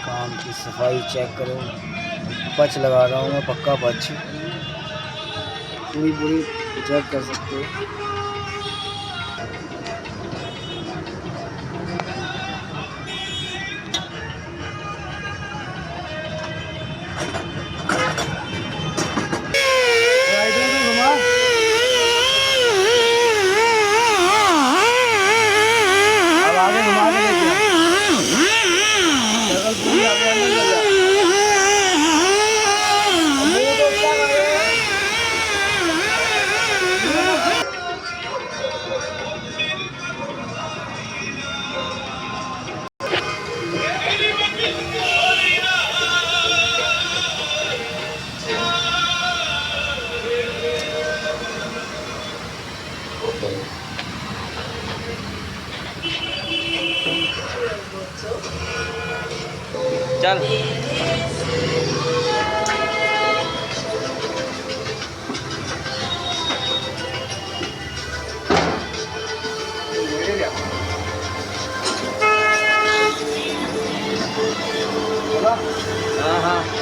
काम की सफाई चेक करो। पच लगा रहा हूँ मैं, पक्का पच, पूरी पूरी चेक कर सकते हो। अब आगे घुमा के देखिए, शक्ल पूरी आगे अंदर चल जाए। चल हाँ हाँ